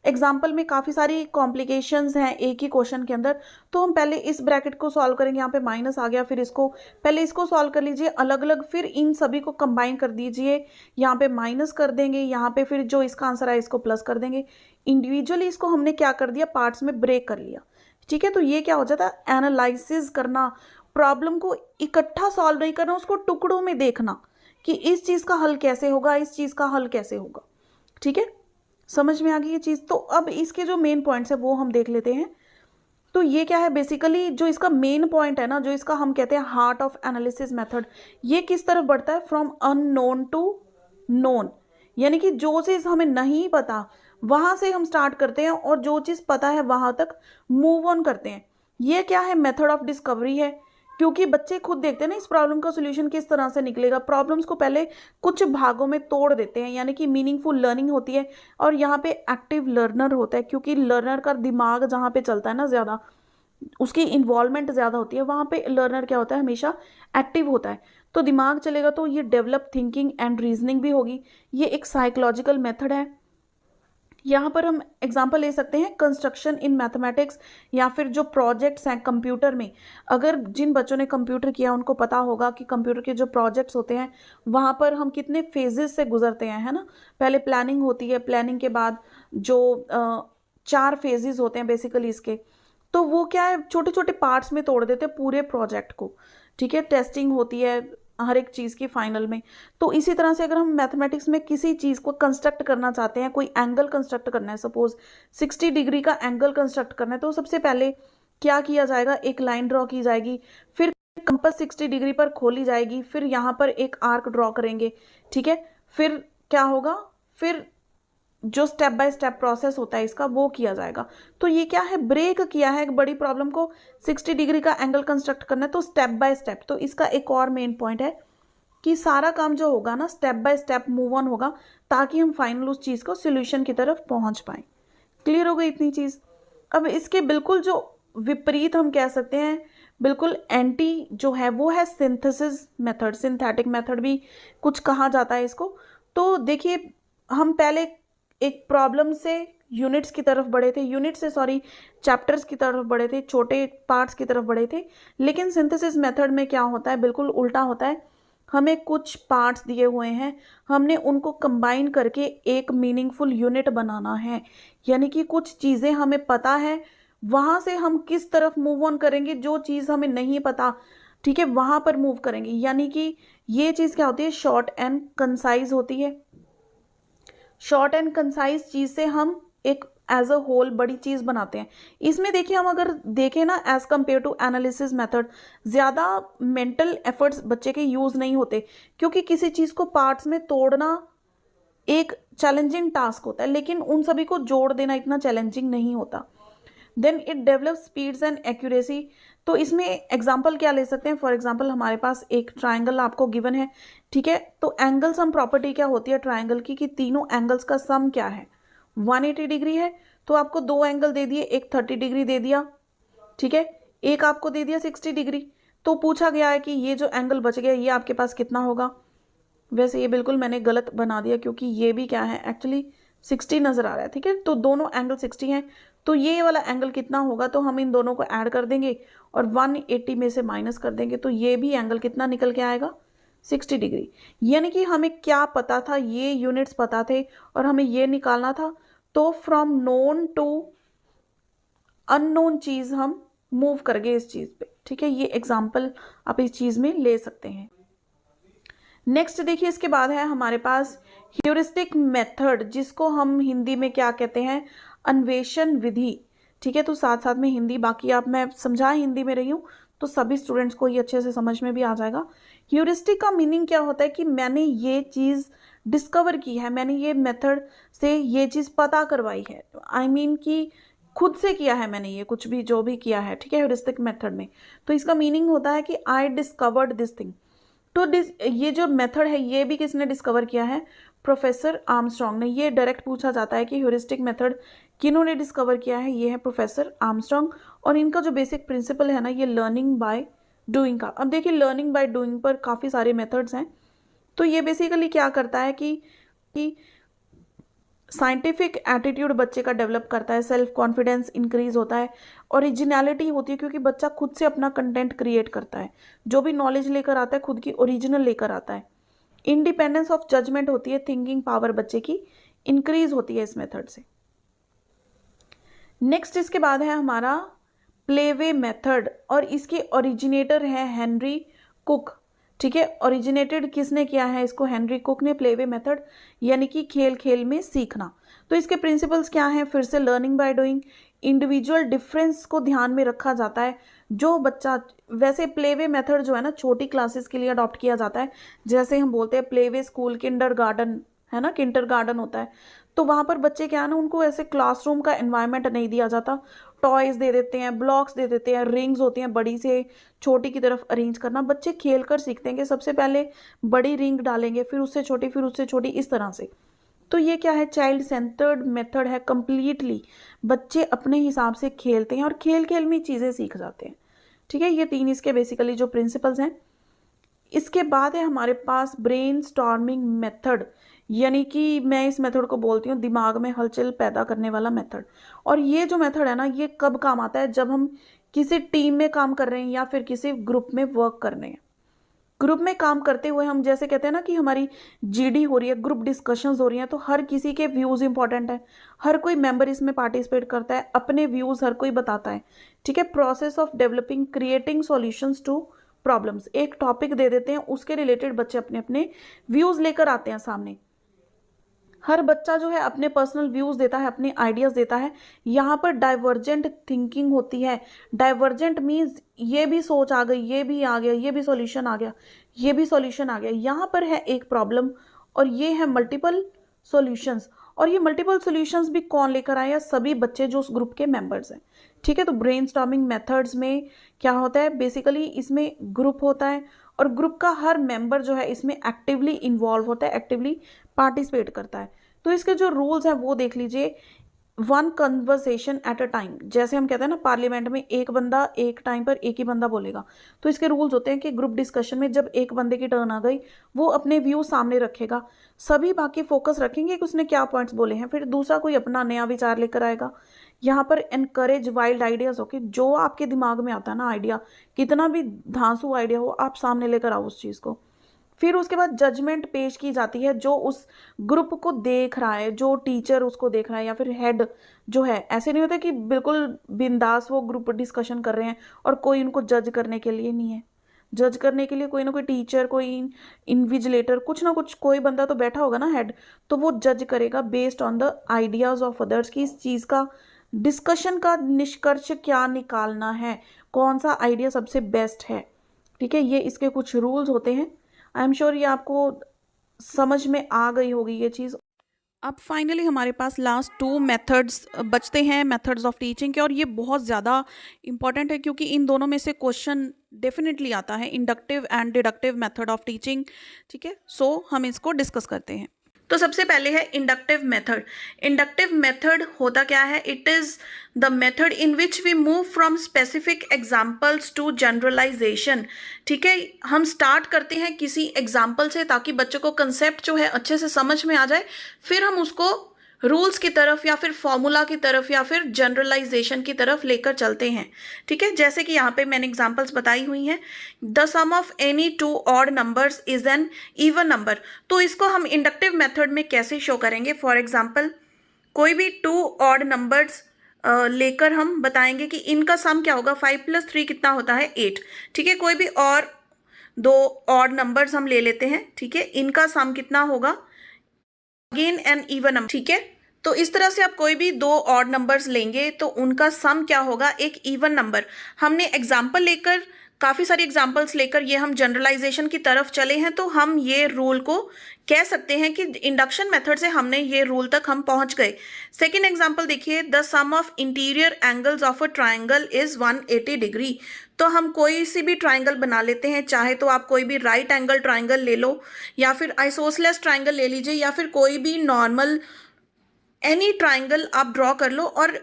एग्जांपल में काफ़ी सारी कॉम्प्लिकेशंस हैं एक ही क्वेश्चन के अंदर, तो हम पहले इस ब्रैकेट को सॉल्व करेंगे, यहाँ पे माइनस आ गया, फिर इसको पहले इसको सॉल्व कर लीजिए अलग अलग, फिर इन सभी को कंबाइन कर दीजिए, यहाँ पे माइनस कर देंगे, यहाँ पे फिर जो इसका आंसर है इसको प्लस कर देंगे। इंडिविजुअली इसको हमने क्या कर दिया, पार्ट्स में ब्रेक कर लिया, ठीक है। तो ये क्या हो जाता है, एनालिसिस करना, प्रॉब्लम को इकट्ठा सॉल्व नहीं करना, उसको टुकड़ों में देखना कि इस चीज़ का हल कैसे होगा, इस चीज़ का हल कैसे होगा, ठीक है। समझ में आ गई ये चीज़। तो अब इसके जो मेन पॉइंट्स है वो हम देख लेते हैं। तो ये क्या है, बेसिकली जो इसका मेन पॉइंट है ना, जो इसका हम कहते हैं हार्ट ऑफ एनालिसिस मेथड, ये किस तरफ बढ़ता है, फ्रॉम अननोन टू नोन, यानी कि जो चीज़ हमें नहीं पता वहाँ से हम स्टार्ट करते हैं और जो चीज़ पता है वहाँ तक मूव ऑन करते हैं। ये क्या है, मेथड ऑफ डिस्कवरी है, क्योंकि बच्चे खुद देखते हैं ना इस प्रॉब्लम का सोल्यूशन किस तरह से निकलेगा। प्रॉब्लम्स को पहले कुछ भागों में तोड़ देते हैं, यानी कि मीनिंगफुल लर्निंग होती है, और यहाँ पे एक्टिव लर्नर होता है, क्योंकि लर्नर का दिमाग जहाँ पे चलता है ना ज़्यादा, उसकी इन्वॉल्वमेंट ज़्यादा होती है, वहाँ पे लर्नर क्या होता है, हमेशा एक्टिव होता है। तो दिमाग चलेगा तो ये डेवलप थिंकिंग एंड रीजनिंग भी होगी। ये एक साइकोलॉजिकल मेथड है। यहाँ पर हम एग्जाम्पल ले सकते हैं कंस्ट्रक्शन इन मैथमेटिक्स, या फिर जो प्रोजेक्ट्स हैं कंप्यूटर में, अगर जिन बच्चों ने कंप्यूटर किया उनको पता होगा कि कंप्यूटर के जो प्रोजेक्ट्स होते हैं वहाँ पर हम कितने फेजेस से गुजरते हैं, है ना। पहले प्लानिंग होती है, प्लानिंग के बाद जो 4 फेजेस होते हैं बेसिकली इसके, तो वो क्या है, छोटे छोटे पार्ट्स में तोड़ देते हैं पूरे प्रोजेक्ट को, ठीक है। टेस्टिंग होती है हर एक चीज़ की फाइनल में। तो इसी तरह से अगर हम मैथमेटिक्स में किसी चीज़ को कंस्ट्रक्ट करना चाहते हैं, कोई एंगल कंस्ट्रक्ट करना है, सपोज 60 डिग्री का एंगल कंस्ट्रक्ट करना है, तो सबसे पहले क्या किया जाएगा, एक लाइन ड्रॉ की जाएगी, फिर कंपास 60 डिग्री पर खोली जाएगी, फिर यहाँ पर एक आर्क ड्रॉ करेंगे, ठीक है। फिर क्या होगा, फिर जो स्टेप बाय स्टेप प्रोसेस होता है इसका वो किया जाएगा। तो ये क्या है, ब्रेक किया है एक बड़ी प्रॉब्लम को, 60 डिग्री का एंगल कंस्ट्रक्ट करना है, तो स्टेप बाय स्टेप। तो इसका एक और मेन पॉइंट है कि सारा काम जो होगा ना step by step move on होगा, ताकि हम फाइनल उस चीज़ को सोल्यूशन की तरफ पहुंच पाएँ। क्लियर हो गई इतनी चीज़। अब इसके बिल्कुल जो विपरीत हम कह सकते हैं, बिल्कुल एंटी जो है वो है सिंथेसिस मेथड, सिंथेटिक मेथड भी कुछ कहा जाता है इसको। तो देखिए, हम पहले एक प्रॉब्लम से यूनिट्स की तरफ बढ़े थे, यूनिट से सॉरी चैप्टर्स की तरफ बढ़े थे, छोटे पार्ट्स की तरफ बढ़े थे। लेकिन सिंथेसिस मेथड में क्या होता है, बिल्कुल उल्टा होता है। हमें कुछ पार्ट्स दिए हुए हैं, हमने उनको कंबाइन करके एक मीनिंगफुल यूनिट बनाना है। यानी कि कुछ चीज़ें हमें पता है, वहाँ से हम किस तरफ मूव ऑन करेंगे, जो चीज़ हमें नहीं पता, ठीक है, वहाँ पर मूव करेंगे। यानी कि ये चीज़ क्या होती है, शॉर्ट एंड कंसाइज होती है। शॉर्ट एंड कंसाइज चीज़ से हम एक एज अ होल बड़ी चीज़ बनाते हैं। इसमें देखिए, हम अगर देखें ना, as compare to analysis method, ज़्यादा मेंटल एफर्ट्स बच्चे के यूज़ नहीं होते, क्योंकि किसी चीज़ को पार्ट्स में तोड़ना एक चैलेंजिंग टास्क होता है, लेकिन उन सभी को जोड़ देना इतना चैलेंजिंग नहीं होता। Then it develop speeds and accuracy. तो इसमें एग्जाम्पल क्या ले सकते हैं, फॉर एग्जाम्पल हमारे पास एक ट्राइंगल आपको गिवन है, ठीक है। तो एंगल सम प्रॉपर्टी क्या होती है ट्राइंगल की, कि तीनों एंगल्स का सम क्या है, 180 डिग्री है। तो आपको दो एंगल दे दिए, एक 30 डिग्री दे दिया, ठीक है, एक आपको दे दिया 60 डिग्री। तो पूछा गया है कि ये जो एंगल बच गया ये आपके पास कितना होगा। वैसे ये बिल्कुल मैंने गलत बना दिया, क्योंकि ये भी क्या है, एक्चुअली 60 नज़र आ रहा है, ठीक है। तो दोनों एंगल 60 हैं, तो ये वाला एंगल कितना होगा, तो हम इन दोनों को ऐड कर देंगे और 180 में से माइनस कर देंगे, तो ये भी एंगल कितना निकल के आएगा, 60 डिग्री। यानी कि हमें क्या पता था, ये यूनिट्स पता थे और हमें ये निकालना था। तो फ्रॉम नोन टू अननोन चीज़ हम मूव कर गए इस चीज़ पे, ठीक है। ये एग्जाम्पल आप इस चीज़ में ले सकते हैं। नेक्स्ट देखिए, इसके बाद है हमारे पास ह्यूरिस्टिक मेथड, जिसको हम हिंदी में क्या कहते हैं, अन्वेषण विधि, ठीक है। तो साथ साथ में हिंदी, बाकी आप, मैं समझा हिंदी में रही हूँ तो सभी स्टूडेंट्स को ये अच्छे से समझ में भी आ जाएगा। ह्यूरिस्टिक का मीनिंग क्या होता है, कि मैंने ये चीज़ डिस्कवर की है, मैंने ये मेथड से ये चीज़ पता करवाई है, आई मीन कि खुद से किया है मैंने, ये कुछ भी जो भी किया है, ठीक है, ह्यूरिस्टिक मेथड में। तो इसका मीनिंग होता है कि आई डिस्कवर्ड दिस थिंग। तो ये जो मेथड है ये भी किसने डिस्कवर किया है, प्रोफेसर आर्मस्ट्रॉन्ग ने। ये डायरेक्ट पूछा जाता है कि ह्यूरिस्टिक मेथड किन्होंने डिस्कवर किया है, ये है प्रोफेसर आर्मस्ट्रॉन्ग। और इनका जो बेसिक प्रिंसिपल है ना, ये लर्निंग बाय डूइंग का। अब देखिए, लर्निंग बाय डूइंग पर काफ़ी सारे मेथड्स हैं। तो ये बेसिकली क्या करता है कि साइंटिफिक एटीट्यूड बच्चे का डेवलप करता है, सेल्फ कॉन्फिडेंस इंक्रीज होता है, ओरिजिनलिटी होती है, क्योंकि बच्चा खुद से अपना कंटेंट क्रिएट करता है, जो भी नॉलेज लेकर आता है खुद की ओरिजिनल लेकर आता है। इंडिपेंडेंस ऑफ जजमेंट होती है, थिंकिंग पावर बच्चे की इंक्रीज होती है इस मेथड से। नेक्स्ट इसके बाद है हमारा प्लेवे मेथड, और इसके ओरिजिनेटर है हेनरी कुक, ठीक है। ओरिजिनेटेड किसने किया है इसको, हेनरी कुक ने, प्लेवे मेथड, यानी कि खेल खेल में सीखना। तो इसके प्रिंसिपल्स क्या हैं, फिर से learning by doing, individual difference को ध्यान में रखा जाता है। जो बच्चा, वैसे प्लेवे मेथड जो है ना छोटी क्लासेस के लिए अडॉप्ट किया जाता है, जैसे हम बोलते हैं प्लेवे स्कूल, किंडर गार्डन है ना, किंडर गार्डन होता है। तो वहाँ पर बच्चे क्या है ना, उनको ऐसे क्लासरूम का एनवायरनमेंट नहीं दिया जाता, टॉयज़ दे देते हैं, ब्लॉक्स दे देते हैं, रिंग्स होती हैं, बड़ी से छोटी की तरफ अरेंज करना। बच्चे खेल कर सीखते हैं कि सबसे पहले बड़ी रिंग डालेंगे, फिर उससे छोटी, फिर उससे छोटी, इस तरह से। तो ये क्या है, चाइल्ड सेंटर्ड मेथड है कम्प्लीटली। बच्चे अपने हिसाब से खेलते हैं और खेल खेल में चीज़ें सीख जाते हैं, ठीक है। ये तीन इसके बेसिकली जो प्रिंसिपल्स हैं। इसके बाद है हमारे पास ब्रेन स्टॉर्मिंग मेथड, यानी कि मैं इस मेथड को बोलती हूँ दिमाग में हलचल पैदा करने वाला मेथड। और ये जो मेथड है ना, ये कब काम आता है, जब हम किसी टीम में काम कर रहे हैं या फिर किसी ग्रुप में वर्क कर रहे हैं। ग्रुप में काम करते हुए हम जैसे कहते हैं ना कि हमारी जीडी हो रही है, ग्रुप डिस्कशंस हो रही हैं, तो हर किसी के व्यूज़ इंपॉर्टेंट है, हर कोई मेंबर इसमें पार्टिसिपेट करता है, अपने व्यूज़ हर कोई बताता है, ठीक है। Process of developing creating solutions to problems, एक टॉपिक दे देते हैं, उसके रिलेटेड बच्चे अपने अपने व्यूज़ लेकर आते हैं सामने। हर बच्चा जो है अपने पर्सनल व्यूज़ देता है, अपने आइडियाज़ देता है। यहाँ पर डाइवर्जेंट थिंकिंग होती है। डाइवर्जेंट मीन्स ये भी सोच आ गई, ये भी आ गया, ये भी सॉल्यूशन आ गया, ये भी सॉल्यूशन आ गया। यहाँ पर है एक प्रॉब्लम और ये है मल्टीपल सॉल्यूशंस। और ये मल्टीपल सॉल्यूशंस भी कौन लेकर आया, सभी बच्चे जो उस ग्रुप के मेंबर्स हैं, ठीक है। तो ब्रेनस्टॉर्मिंग मेथड्स में क्या होता है, बेसिकली इसमें ग्रुप होता है और ग्रुप का हर मेंबर जो है इसमें एक्टिवली इन्वॉल्व होता है, एक्टिवली पार्टिसिपेट करता है। तो इसके जो रूल्स हैं वो देख लीजिए। One conversation at a time. जैसे हम कहते हैं ना पार्लियामेंट में एक बंदा एक टाइम पर एक ही बंदा बोलेगा, तो इसके रूल्स होते हैं कि ग्रुप डिस्कशन में जब एक बंदे की टर्न आ गई वो अपने व्यू सामने रखेगा, सभी बाकी फोकस रखेंगे कि उसने क्या पॉइंट्स बोले हैं, फिर दूसरा कोई अपना नया विचार लेकर आएगा। यहाँ पर एनकरेज वाइल्ड आइडियाज हो कि जो आपके दिमाग में आता है ना आइडिया, कितना भी धांसू आइडिया हो, आप सामने लेकर आओ उस चीज़ को। फिर उसके बाद जजमेंट पेश की जाती है, जो उस ग्रुप को देख रहा है, जो टीचर उसको देख रहा है या फिर हेड जो है। ऐसे नहीं होता कि बिल्कुल बिंदास वो ग्रुप डिस्कशन कर रहे हैं और कोई उनको जज करने के लिए नहीं है। जज करने के लिए कोई ना कोई टीचर, कोई इन्विजिलेटर, कुछ ना कुछ कोई बंदा तो बैठा होगा ना हेड, तो वो जज करेगा based on the ideas of others की इस चीज़ का डिस्कशन का निष्कर्ष क्या निकालना है, कौन सा आइडिया सबसे बेस्ट है। ठीक है, ये इसके कुछ रूल्स होते हैं। आई एम श्योर ये आपको समझ में आ गई होगी ये चीज़। अब फाइनली हमारे पास लास्ट 2 मेथड्स बचते हैं, मेथड्स ऑफ टीचिंग के, और ये बहुत ज़्यादा इंपॉर्टेंट है क्योंकि इन दोनों में से क्वेश्चन डेफिनेटली आता है, inductive and deductive method of teaching. ठीक है, सो हम इसको डिस्कस करते हैं। तो सबसे पहले है इंडक्टिव मेथड। इंडक्टिव मेथड होता क्या है? It is the method in which we move from specific examples to generalization. ठीक है, हम स्टार्ट करते हैं किसी एग्जाम्पल से ताकि बच्चों को कंसेप्ट जो है अच्छे से समझ में आ जाए, फिर हम उसको रूल्स की तरफ या फिर फॉर्मूला की तरफ या फिर जनरलाइजेशन की तरफ लेकर चलते हैं। ठीक है, जैसे कि यहाँ पे मैंने एग्जांपल्स बताई हुई हैं। The sum of any 2 odd numbers is an even number. तो इसको हम इंडक्टिव मेथड में कैसे शो करेंगे? फॉर एग्जाम्पल, कोई भी 2 ऑड नंबर्स लेकर हम बताएंगे कि इनका सम क्या होगा। 5 + 3 कितना होता है? 8। ठीक है, कोई भी और 2 ऑड नंबर्स हम ले लेते हैं। ठीक है, इनका सम कितना होगा? Again an even number. ठीक है, तो इस तरह से आप कोई भी 2 ऑड नंबर्स लेंगे तो उनका सम क्या होगा? एक इवन नंबर। हमने एग्जाम्पल लेकर, काफ़ी सारी एग्जाम्पल्स लेकर ये हम जनरलाइजेशन की तरफ चले हैं, तो हम ये रूल को कह सकते हैं कि इंडक्शन मेथड से हमने ये रूल तक हम पहुंच गए। सेकेंड एग्जाम्पल देखिए, the sum of interior angles of a triangle is 180 degree. तो हम कोई सी भी ट्राइंगल बना लेते हैं, चाहे तो आप कोई भी राइट एंगल ट्राइंगल ले लो या फिर आइसोसेलेस ट्राइंगल ले लीजिए या फिर कोई भी नॉर्मल एनी ट्राइंगल आप ड्रॉ कर लो, और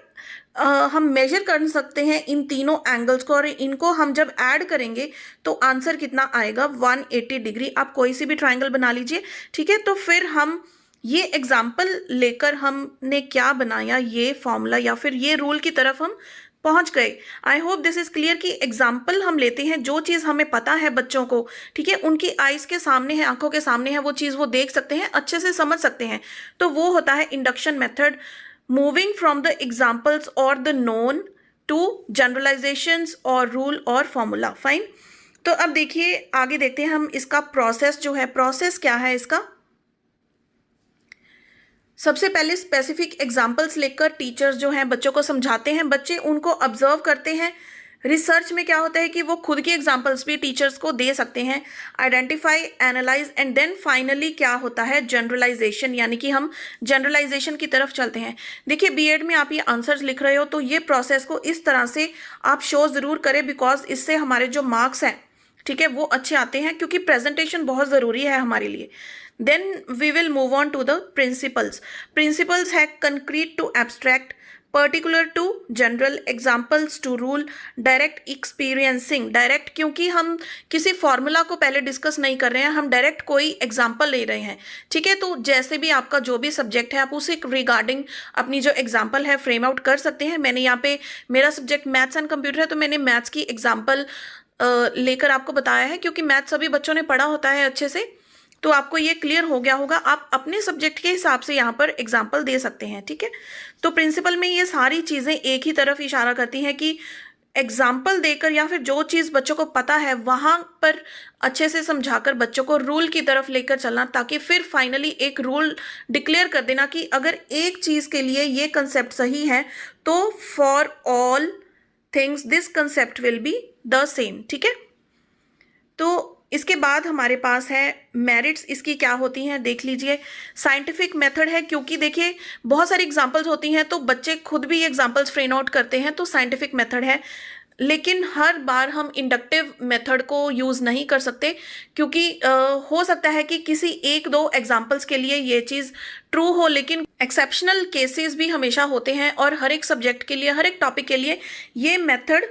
हम मेजर कर सकते हैं इन तीनों एंगल्स को, और इनको हम जब ऐड करेंगे तो आंसर कितना आएगा? 180 डिग्री। आप कोई सी भी ट्राइंगल बना लीजिए। ठीक है, तो फिर हम ये एग्जाम्पल लेकर हमने क्या बनाया? ये फॉर्मूला या फिर ये रूल की तरफ हम पहुंच गए। I hope this is clear कि एग्जाम्पल हम लेते हैं, जो चीज़ हमें पता है बच्चों को, ठीक है, उनकी आइज़ के सामने है, आंखों के सामने है, वो चीज़ वो देख सकते हैं, अच्छे से समझ सकते हैं, तो वो होता है induction method. Moving from the examples और द नोन टू जनरलाइजेशंस और रूल और फॉर्मूला। फाइन, तो अब देखिए आगे देखते हैं हम इसका प्रोसेस जो है। प्रोसेस क्या है इसका? सबसे पहले स्पेसिफिक एग्जाम्पल्स लेकर टीचर्स जो हैं बच्चों को समझाते हैं, बच्चे उनको ऑब्जर्व करते हैं। रिसर्च में क्या होता है कि वो खुद की एग्जाम्पल्स भी टीचर्स को दे सकते हैं। Identify, analyze and then finally क्या होता है? जनरलाइजेशन, यानी कि हम जनरलाइजेशन की तरफ चलते हैं। देखिए, बीएड में आप ये आंसर्स लिख रहे हो तो ये प्रोसेस को इस तरह से आप शो ज़रूर करें, बिकॉज इससे हमारे जो मार्क्स हैं, ठीक है, वो अच्छे आते हैं, क्योंकि प्रेजेंटेशन बहुत ज़रूरी है हमारे लिए। Then we will move on to the principles. Principles है concrete to abstract, particular to general, examples to rule, direct experiencing. Direct क्योंकि हम किसी फॉर्मूला को पहले डिस्कस नहीं कर रहे हैं, हम डायरेक्ट कोई एग्जाम्पल ले रहे हैं। ठीक है, तो जैसे भी आपका जो भी सब्जेक्ट है आप उसे रिगार्डिंग अपनी जो एग्जाम्पल है फ्रेम आउट कर सकते हैं। मैंने यहाँ पे, मेरा सब्जेक्ट मैथ्स एंड कंप्यूटर है, तो मैंने मैथ्स की एग्जाम्पल लेकर आपको बताया है, क्योंकि मैथ्स सभी बच्चों ने पढ़ा होता है अच्छे से, तो आपको ये क्लियर हो गया होगा। आप अपने सब्जेक्ट के हिसाब से यहाँ पर एग्जाम्पल दे सकते हैं। ठीक है, तो प्रिंसिपल में ये सारी चीज़ें एक ही तरफ इशारा करती हैं कि एग्जाम्पल देकर या फिर जो चीज़ बच्चों को पता है वहाँ पर अच्छे से समझाकर बच्चों को रूल की तरफ लेकर चलना, ताकि फिर फाइनली एक रूल डिक्लेयर कर देना कि अगर एक चीज़ के लिए ये कंसेप्ट सही है तो for all things this concept will be the same. ठीक है, तो इसके बाद हमारे पास है मेरिट्स, इसकी क्या होती हैं देख लीजिए। साइंटिफिक मेथड है, क्योंकि देखिए बहुत सारी एग्जांपल्स होती हैं तो बच्चे खुद भी एग्जांपल्स फ्रेम आउट करते हैं, तो साइंटिफिक मेथड है। लेकिन हर बार हम इंडक्टिव मेथड को यूज़ नहीं कर सकते, क्योंकि हो सकता है कि किसी एक दो एग्जाम्पल्स के लिए ये चीज़ ट्रू हो, लेकिन एक्सेप्शनल केसेस भी हमेशा होते हैं और हर एक सब्जेक्ट के लिए, हर एक टॉपिक के लिए ये मेथड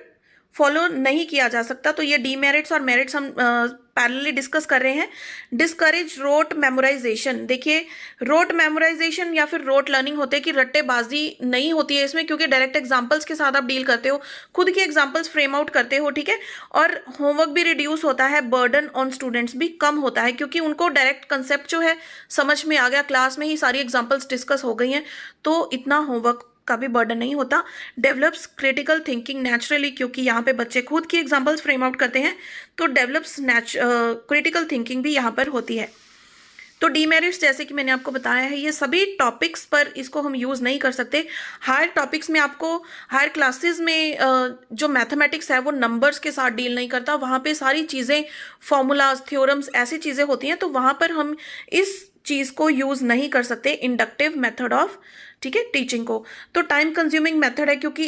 फॉलो नहीं किया जा सकता। तो ये डीमेरिट्स और मेरिट्स हम पैरेलली डिस्कस कर रहे हैं। Discourage rote memorization. देखिए, रोट मेमोराइजेशन या फिर रोट लर्निंग होते हैं कि रट्टेबाजी नहीं होती है इसमें, क्योंकि डायरेक्ट एग्जांपल्स के साथ आप डील करते हो, खुद के एग्जांपल्स फ्रेम आउट करते हो, ठीक है। और होमवर्क भी रिड्यूस होता है, बर्डन ऑन स्टूडेंट्स भी कम होता है, क्योंकि उनको डायरेक्ट कंसेप्ट जो है समझ में आ गया, क्लास में ही सारी एग्जाम्पल्स डिस्कस हो गई हैं, तो इतना होमवर्क का भी बर्डन नहीं होता। डेवलप्स क्रिटिकल थिंकिंग नेचुरली, क्योंकि यहाँ पे बच्चे खुद की एग्जांपल्स फ्रेम आउट करते हैं, तो डेवलप्स क्रिटिकल थिंकिंग भी यहाँ पर होती है। तो डीमेरिट्स जैसे कि मैंने आपको बताया है, ये सभी टॉपिक्स पर इसको हम यूज़ नहीं कर सकते। हायर टॉपिक्स में आपको, हायर क्लासेस में जो मैथमेटिक्स है वो नंबर्स के साथ डील नहीं करता, वहाँ पे सारी चीज़ें फॉर्मूलाज, थ्योरम्स, ऐसी चीज़ें होती हैं, तो वहाँ पर हम इस चीज़ को यूज़ नहीं कर सकते, इंडक्टिव मेथड ऑफ, ठीक है, टीचिंग को। तो टाइम कंज्यूमिंग मेथड है, क्योंकि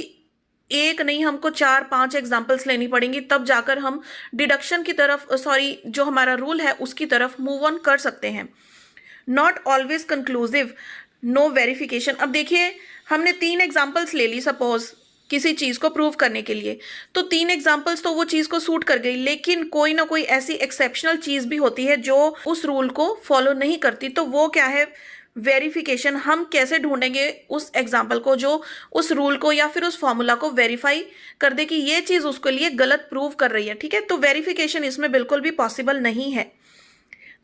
एक नहीं, हमको 4-5 एग्जाम्पल्स लेनी पड़ेंगी, तब जाकर हम डिडक्शन की तरफ, सॉरी, जो हमारा रूल है उसकी तरफ मूव ऑन कर सकते हैं। Not always conclusive, no verification. अब देखिए, हमने 3 एग्जाम्पल्स ले ली सपोज किसी चीज़ को प्रूव करने के लिए, तो 3 एग्जाम्पल्स तो वो चीज़ को सूट कर गई, लेकिन कोई ना कोई ऐसी एक्सेप्शनल चीज़ भी होती है जो उस रूल को फॉलो नहीं करती, तो वो क्या है, वेरिफिकेशन। हम कैसे ढूंढेंगे उस एग्जाम्पल को जो उस रूल को या फिर उस फॉर्मूला को वेरीफाई कर दे कि ये चीज़ उसके लिए गलत प्रूव कर रही है, ठीक है। तो वेरिफिकेशन इसमें बिल्कुल भी पॉसिबल नहीं है।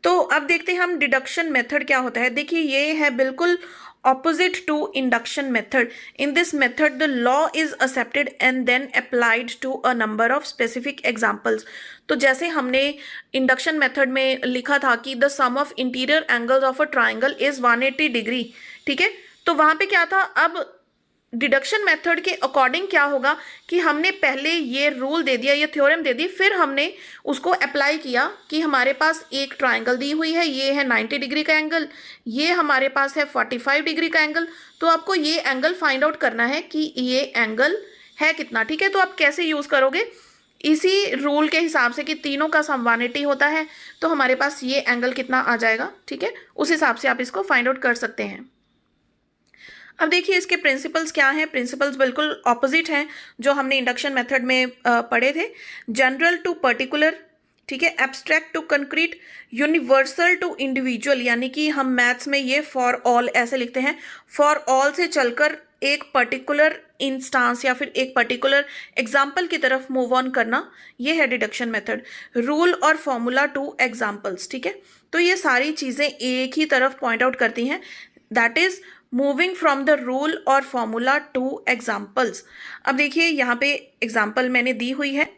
तो अब देखते हैं हम डिडक्शन मेथड क्या होता है। देखिए, ये है बिल्कुल opposite to induction method. In this method the law is accepted and then applied to a number of specific examples. तो जैसे हमने इंडक्शन मेथड में लिखा था कि the sum of interior angles of a triangle is 180 degree, ठीक है, तो वहां पे क्या था, अब डिडक्शन मेथड के अकॉर्डिंग क्या होगा कि हमने पहले ये रूल दे दिया, ये थ्योरम दे दी, फिर हमने उसको अप्लाई किया कि हमारे पास एक ट्राइंगल दी हुई है, ये है 90 डिग्री का एंगल, ये हमारे पास है 45 डिग्री का एंगल, तो आपको ये एंगल फाइंड आउट करना है कि ये एंगल है कितना, ठीक है। तो आप कैसे यूज़ करोगे, इसी रूल के हिसाब से कि तीनों का सम 180 होता है, तो हमारे पास ये एंगल कितना आ जाएगा, ठीक है, उस हिसाब से आप इसको फाइंड आउट कर सकते हैं। अब देखिए, इसके प्रिंसिपल्स क्या हैं। प्रिंसिपल्स बिल्कुल ऑपोजिट हैं जो हमने इंडक्शन मेथड में पढ़े थे। जनरल टू पर्टिकुलर, ठीक है, abstract to concrete, universal to individual, यानी कि हम मैथ्स में ये फॉर ऑल ऐसे लिखते हैं, फॉर ऑल से चलकर एक पर्टिकुलर इंस्टांस या फिर एक पर्टिकुलर एग्जाम्पल की तरफ मूव ऑन करना, ये है डिडक्शन मेथड। रूल और फॉर्मूला टू एग्जाम्पल्स, ठीक है, तो ये सारी चीज़ें एक ही तरफ पॉइंट आउट करती हैं, that is moving from the rule और फॉर्मूला टू एग्जाम्पल्स। अब देखिए, यहाँ पे एग्जाम्पल मैंने दी हुई है,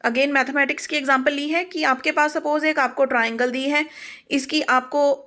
अगेन मैथमेटिक्स की एग्जाम्पल ली है कि आपके पास सपोज एक आपको ट्राइंगल दी है, इसकी आपको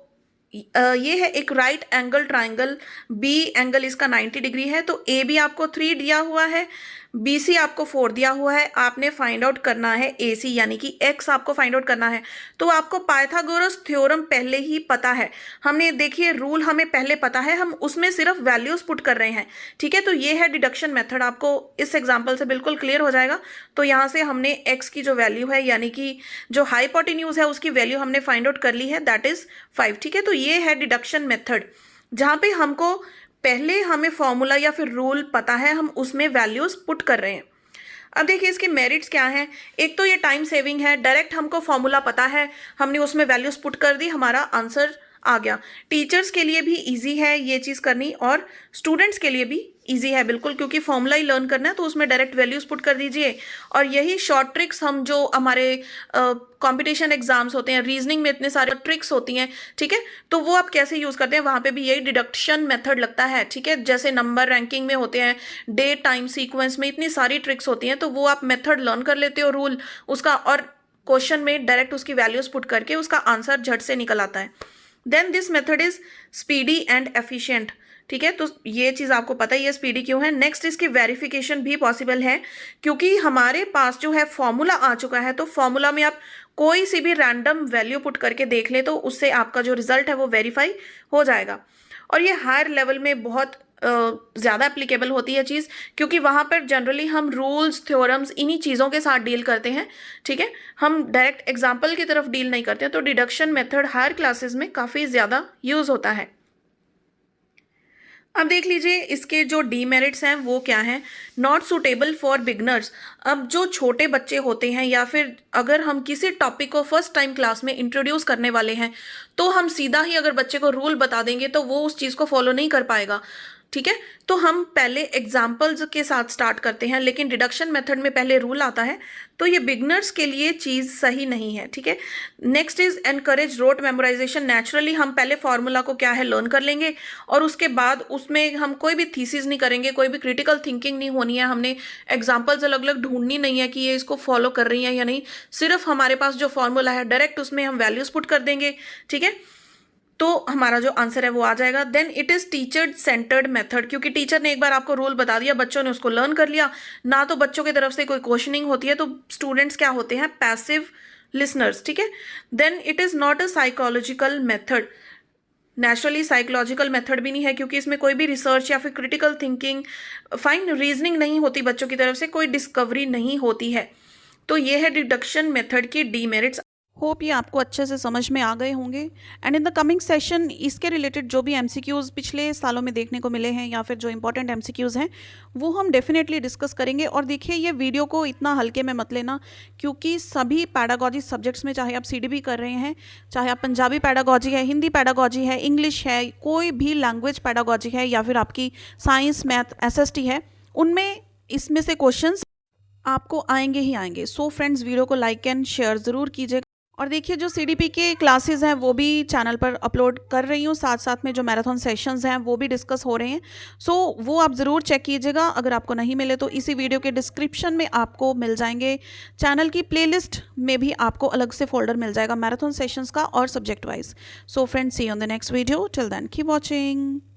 ये है एक right angle triangle, B angle इसका 90 डिग्री है, तो ए बी आपको 3 दिया हुआ है, बी सी आपको 4 दिया हुआ है, आपने फाइंड आउट करना है ए सी, यानी कि एक्स आपको फाइंड आउट करना है। तो आपको पाइथागोरस थ्योरम पहले ही पता है, हमने देखिए रूल हमें पहले पता है, हम उसमें सिर्फ वैल्यूज पुट कर रहे हैं, ठीक है। तो ये है डिडक्शन मेथड, आपको इस एग्जाम्पल से बिल्कुल क्लियर हो जाएगा। तो यहाँ से हमने एक्स की जो वैल्यू है, यानी कि जो हाइपोटेन्यूज है उसकी वैल्यू हमने फाइंड आउट कर ली है, दैट इज 5, ठीक है। तो ये है डिडक्शन मेथड, जहाँ पे हमको पहले हमें फॉर्मूला या फिर रूल पता है, हम उसमें वैल्यूज पुट कर रहे हैं। अब देखिए, इसके मेरिट्स क्या हैं। एक तो ये टाइम सेविंग है, डायरेक्ट हमको फॉर्मूला पता है, हमने उसमें वैल्यूज पुट कर दी, हमारा आंसर आ गया। टीचर्स के लिए भी इजी है ये चीज़ करनी, और स्टूडेंट्स के लिए भी इजी है बिल्कुल, क्योंकि फॉर्मूला ही लर्न करना है, तो उसमें डायरेक्ट वैल्यूज पुट कर दीजिए। और यही शॉर्ट ट्रिक्स हम जो हमारे कंपटीशन एग्जाम्स होते हैं, रीजनिंग में इतने सारे ट्रिक्स होती हैं, ठीक है, तो वो आप कैसे यूज़ करते हैं, वहाँ पे भी यही डिडक्शन मेथड लगता है, ठीक है। जैसे नंबर रैंकिंग में होते हैं, डेट टाइम सीक्वेंस में इतनी सारी ट्रिक्स होती हैं, तो वो आप मेथड लर्न कर लेते हो रूल उसका, और क्वेश्चन में डायरेक्ट उसकी वैल्यूज पुट करके उसका आंसर झट से निकल आता है। Then this method is speedy and efficient, ठीक है, तो ये चीज़ आपको पता ही है स्पीडी क्यों है। नेक्स्ट, इसकी वेरिफिकेशन भी पॉसिबल है, क्योंकि हमारे पास जो है फॉर्मूला आ चुका है, तो फॉर्मूला में आप कोई सी भी रैंडम वैल्यू पुट करके देख ले, तो उससे आपका जो रिजल्ट है वो वेरीफाई हो जाएगा। और ये हायर लेवल में बहुत ज़्यादा एप्लीकेबल होती है चीज़, क्योंकि वहाँ पर जनरली हम रूल्स, थ्योरम्स, इन्हीं चीज़ों के साथ डील करते हैं, ठीक है, हम डायरेक्ट एग्जाम्पल की तरफ डील नहीं करते हैं। तो डिडक्शन मेथड हायर क्लासेस में काफ़ी ज़्यादा यूज़ होता है। अब देख लीजिए इसके जो डीमेरिट्स हैं वो क्या हैं। Not suitable for beginners. अब जो छोटे बच्चे होते हैं या फिर अगर हम किसी टॉपिक को फर्स्ट टाइम क्लास में इंट्रोड्यूस करने वाले हैं, तो हम सीधा ही अगर बच्चे को रूल बता देंगे तो वो उस चीज़ को फॉलो नहीं कर पाएगा, ठीक है। तो हम पहले एग्जाम्पल्स के साथ स्टार्ट करते हैं, लेकिन डिडक्शन मेथड में पहले रूल आता है, तो ये बिगनर्स के लिए चीज़ सही नहीं है, ठीक है। Next is encourage rote memorization. Naturally हम पहले फॉर्मूला को क्या है लर्न कर लेंगे और उसके बाद उसमें हम कोई भी थीसिस नहीं करेंगे, कोई भी क्रिटिकल थिंकिंग नहीं होनी है, हमने एग्जाम्पल्स अलग अलग ढूंढनी नहीं है कि ये इसको फॉलो कर रही है या नहीं, सिर्फ हमारे पास जो फॉर्मूला है डायरेक्ट उसमें हम वैल्यूज पुट कर देंगे, ठीक है। तो हमारा जो आंसर है वो आ जाएगा। Then it is teacher centered method, क्योंकि टीचर ने एक बार आपको रूल बता दिया, बच्चों ने उसको लर्न कर लिया, ना तो बच्चों की तरफ से कोई क्वेश्चनिंग होती है, तो स्टूडेंट्स क्या होते हैं, पैसिव लिसनर्स, ठीक है। Then it is not a psychological method. Naturally psychological method भी नहीं है, क्योंकि इसमें कोई भी रिसर्च या फिर क्रिटिकल थिंकिंग, फाइन रीजनिंग नहीं होती, बच्चों की तरफ से कोई डिस्कवरी नहीं होती है। तो ये है डिडक्शन मेथड की डीमेरिट्स। होप ये आपको अच्छे से समझ में आ गए होंगे। And in the coming session इसके रिलेटेड जो भी एमसीक्यूज़ पिछले सालों में देखने को मिले हैं या फिर जो इंपॉर्टेंट एमसीक्यूज़ हैं वो हम डेफिनेटली डिस्कस करेंगे। और देखिए ये वीडियो को इतना हल्के में मत लेना, क्योंकि सभी पैडागॉजी सब्जेक्ट्स में, चाहे आप सीडीबी कर रहे हैं, चाहे आप पंजाबी पैडागॉजी है, हिंदी पैडागॉजी है, इंग्लिश है, कोई भी लैंग्वेज पैडागॉजी है, या फिर आपकी साइंस, मैथ, एसएसटी है, उनमें इसमें से क्वेश्चंस आपको आएंगे ही आएंगे। सो फ्रेंड्स, वीडियो को लाइक एंड शेयर ज़रूर कीजिएगा। और देखिए जो सीडीपी के क्लासेस हैं वो भी चैनल पर अपलोड कर रही हूँ, साथ साथ में जो मैराथन सेशंस हैं वो भी डिस्कस हो रहे हैं। सो वो आप ज़रूर चेक कीजिएगा। अगर आपको नहीं मिले तो इसी वीडियो के डिस्क्रिप्शन में आपको मिल जाएंगे। चैनल की प्लेलिस्ट में भी आपको अलग से फोल्डर मिल जाएगा मैराथन सेशंस का और subject wise. So friends, see you on the next video. Till then keep watching.